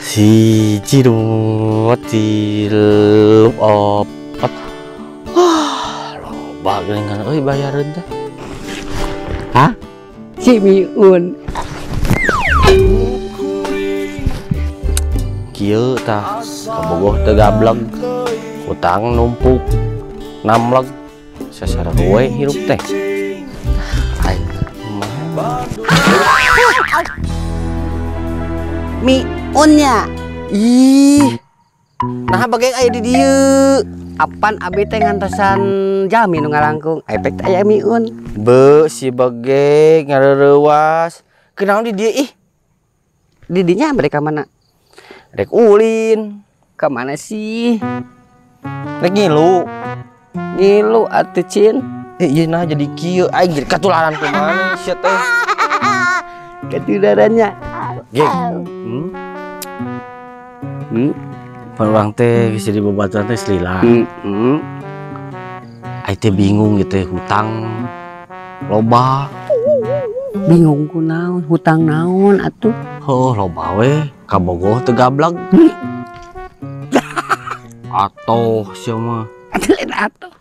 Si Cidot cilup opat. Loba geuningan euy bayareun teh. Hah? Si Miun. Kieu tah kabogoh teu gablek. Utang numpuk namleg sasarewe hirup teh. Aing Miunnya. ih. Nah bagai aya di dieu. Apan abi teh ngantosan jami nu ngalangkung. Efek aya Miun. Be si bage ngareurewas. Kenaon di dieu ih? Di dinya mereka mana? Rek ulin. Ke mana sih? Rek ngilu. Ngilu atuh Cin. Ieu nah jadi kieu aing jadi katularan kumaha sia teh. Ketularannya. Geng. Orang teh bisa di bebatuan teh selila. Aing teh bingung gitu hutang loba. Bingung ku naon, hutang naon atuh. Oh loba we kabogoh teu gablek. Atoh sia mah. Lain atuh.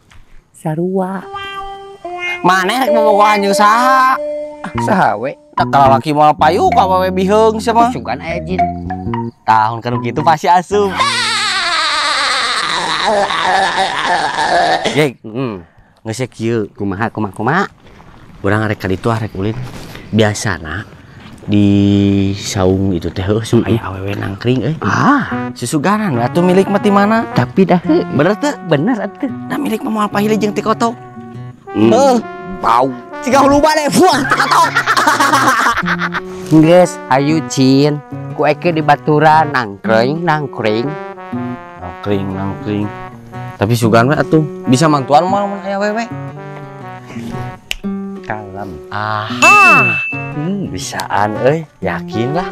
Sarua. Maneh rek bobogohan jeung saha? Saha we? Tak kalalaki moal payu ka awewe biheung sia mah. Sugan aya Jin. Tahun kan kitu pasti asup. Geng, geus kieu. Kumaha? Urang rek ka ditu rek ulin. Biasana di saung itu teh sok aya awewe nangkring euy. Susuganan atuh milik mah ti mana? Tapi dah Bener teu? bener atuh. Da milik mah moal pahili jeung ti kotok. Bau. Ciga huluba deh, buah ti kotok. Geus, ayu Cin. Ku eke di baturan nangkring. Nangkring. Tapi sugan we atuh bisa mantuan moal mun aya wewe. Kalem. Bisaan euy, yakin lah.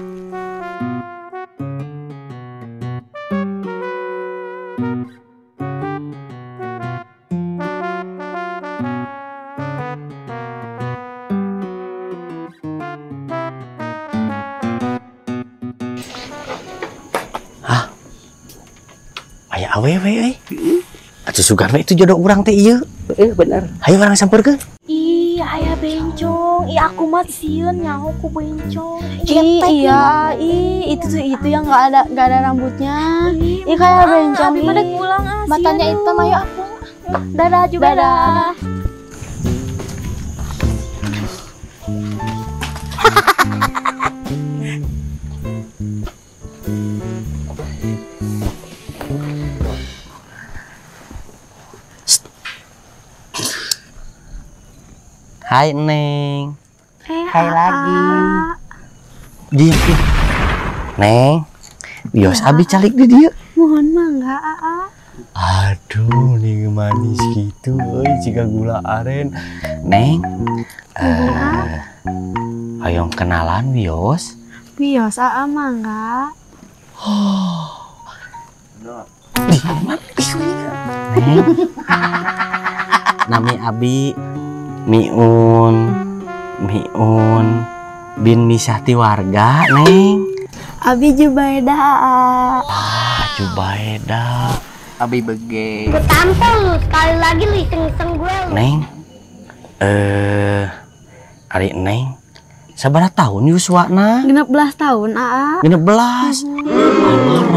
Aya awewe euy. Atuh sugan we itu jodoh urang teh ieu. Bener. Hayu urang sampeurkeun. Ih, aya bencong. Ih, aku mah sieun nyaho ku bencong. Iya, itu yang nggak ada rambutnya. Ih, kayak bencong. Abi mah dek pulang Matanya hitam, ayo aku. Dadah juga. Dadah. Hai Neng. Hai lagi. Dieu. Neng. Bios abi calik di dieu. Mohon mangga, Aduh, nih manis gitu, euy, ciga gula aren. Neng. Hayong kenalan Bios. Bios, mangga. Neng. Nami abi Miun bin Misahti warga, Neng. Abi Jubaida. Jubaida. Abi bege. Tampol sekali lagi lu iseng-iseng gue. Neng. Ari Neng. Sabaraha tahun yuswana? 16 tahun, 16.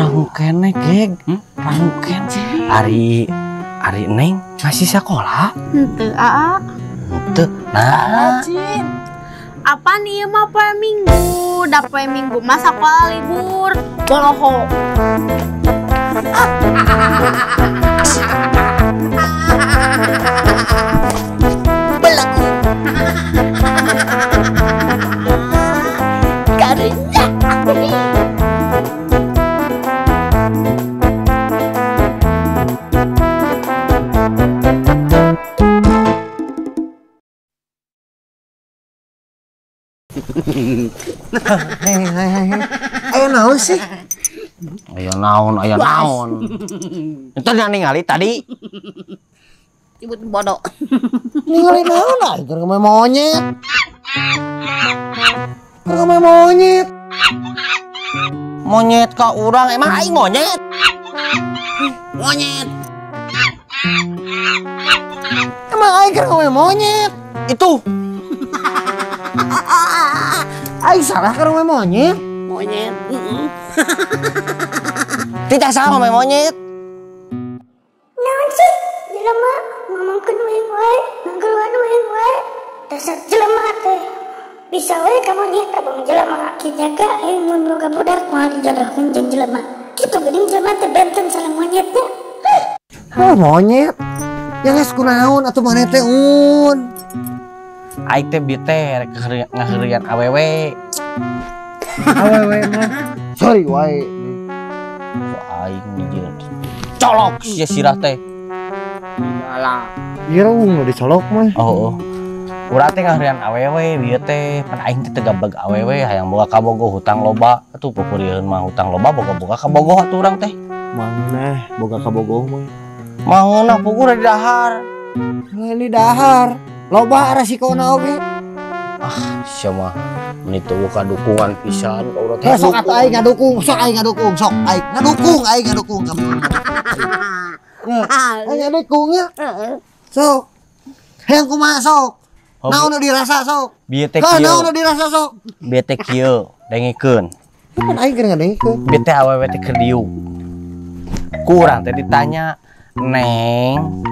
Rangu kene, Geg. Rangu kene. Ari Neng masih sekolah? Henteu, Henteu. Nah. Cin. Apa nih mah poe minggu? Da poe minggu mah sakola libur. Boloho. Belagu. Karenya. Ayo naon sih? Ayo naon. Itu yang ningali tadi. Ibu bodoh. Ningali naon lah, keur ngomong monyet. Ngomong monyet. Monyet ka urang emang aing monyet. Monyet. Emang aing keur ngomong monyet. Itu. Aing salah keur ngomong monyet. Monyet. Tidak salah ngomong monyet. Naon sih? Jelema ngomongkeun wae, nganggeuleuan wae. Dasar jelema teh. Bisa wae ka monyet abang jelema kijaga mun boga budak moal dijodohkeun jeung jelema. Kitu geuning jelema teh benten sareng monyetnya. Oh, monyet. Yang kunaon atuh maneh teh un. Aing teh bieu teh ngaheureuyan awewe. Awewe mah. Sorry wae. Aing nyeun. Colok sia sirah teh. Alah. Irung dicolok mah. Oh. Urang teh ngaheureuyan awewe bieu teh pan aing teh tegableg awewe hayang boga kabogoh hutang loba. Atuh pupurieun mah hutang loba boga-boga kabogoh atuh urang teh. Maneh boga kabogoh mah. Mangeuna pugur di dahar. Di dahar. Loba resikona oge. Ah, sia mah meuni teu kadukungan pisan ka urang teh. Sok atuh aing ngadukung, sok aing ngadukung, sok aing ngadukung kamu. Aing ngadukung ya. Sok. Hayang kumaha sok. Naon nu dirasa sok. Bieu teh Ha, kieu. naon nu dirasa sok. Bieu teh kieu dengikeun. Mun aing keur ngadengkeun. Bieu teh awewe teh keur diuk. Ku urang teh ditanya, "Neng,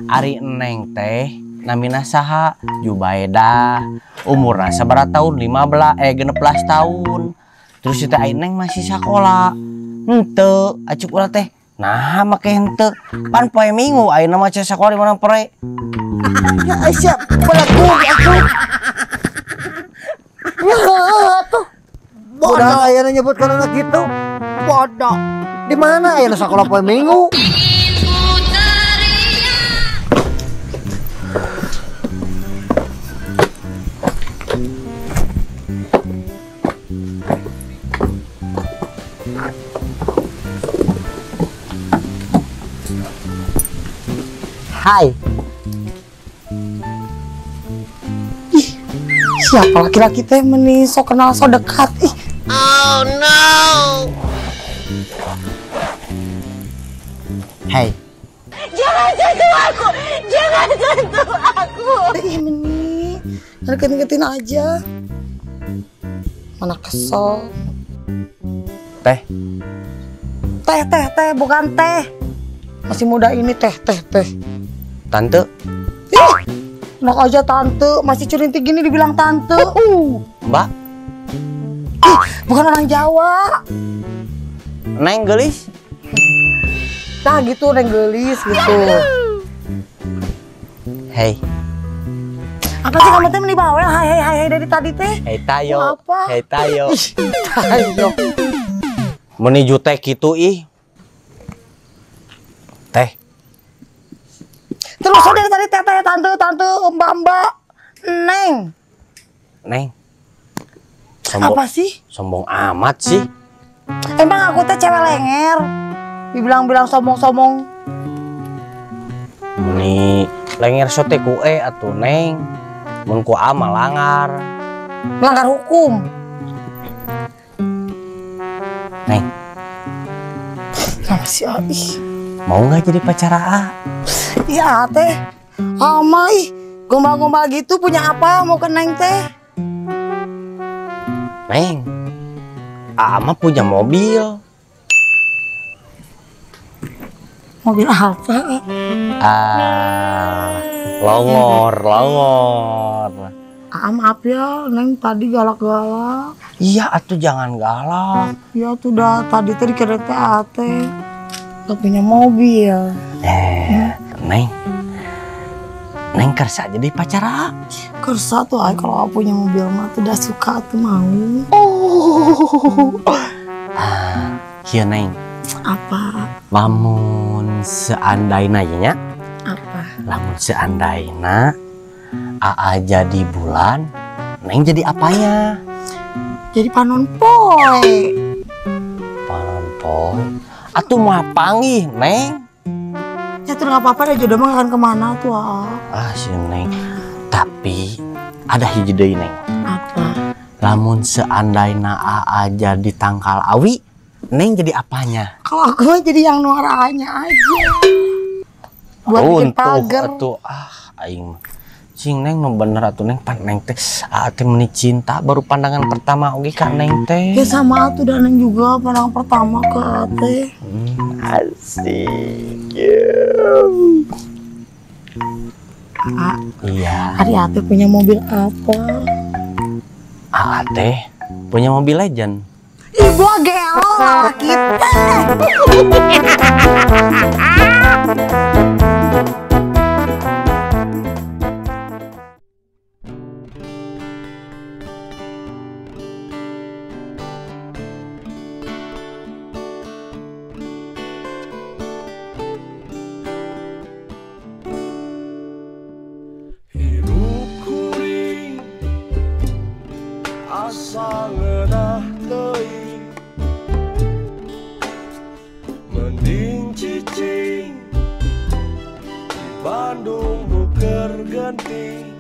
ari Neng teh namina saha?" Jubaedah. Umurna sabaraha tahun? 16 tahun. Terus teh ai Neng masih sakola. Henteu, acuk urang teh. Nah, make henteu. Pan poe Minggu ayeuna mah sakola di mana pere. Ya siap, balaku atuh. Atuh. Bodoh ayeuna nyebutkeun anak gitu. Bodoh. Di mana ayeuna sakola poe Minggu? Hai. Ih, siapa laki-laki teh meni sok kenal so dekat. Ih. Oh no. Hey. Jangan sentuh aku! Jangan sentuh aku! Ih, meni. Deket-deketin aja. Mana kesel. Teh. Teh, bukan teh. Masih muda ini teh. Tante. Ih, enak aja tante, masih curintik gini dibilang tante. Mbak. Ih, bukan orang Jawa. Neng geulis. Nah gitu, neng gelis gitu. Hey. Apa sih kamu teh meni bawel? Hai dari tadi teh. Hey tayo. Mau apa? Hey tayo. Ayo. Menuju teh kitu ih. Teh. Terus dari tadi teh tante, mbak, neng. Neng. Sombong, Apa sih? sombong amat sih. Emang aku teh cewek lenger. Dibilang-bilang sombong-sombong. Meni lenger sote ku atuh Neng. Mun ku ama langgar. Melanggar hukum. Neng, Apa sih? Ih. mau nggak jadi pacar A? Iya teh. Ama ih. Gombal-gombal gitu punya apa mau ke neng teh? Neng, A mah punya mobil. Mobil apa? Longor. Maaf ya, neng tadi galak-galak. Iya, atuh jangan galak. Ya tuh dah tadi tadi kira teh gak punya mobil. Neng kersa jadi pacar A. Kersa tuh ay kalau aku punya mobil mah tuh udah suka tuh mau. Iya Neng. Apa? Lamun seandaina nya. Apa? Lamun seandaina AA jadi bulan, Neng jadi apanya? Jadi panon poe. Panon poe. Atuh mah panggih, Neng. Ya tuh nggak apa-apa deh, jodoh mah akan kemana tuh Ah si Neng. Tapi ada hiji deui Neng. Apa? lamun seandainya AA jadi tangkal awi, Neng jadi apanya? Kalau aku mah jadi yang nuaraannya aja. Buat bikin pagar. Atuh aing cing Neng nu bener atuh Neng pan Neng teh teh meuni cinta baru pandangan pertama oge ka Neng teh. Ya sama atuh dan Neng juga pandangan pertama ke teh. Asik. Iya. Hari ate punya mobil apa? Teh punya mobil legend. Ibu gelo kita. Hirup kuring asa ngeunah teuing mending cicing di Bandung nuker genting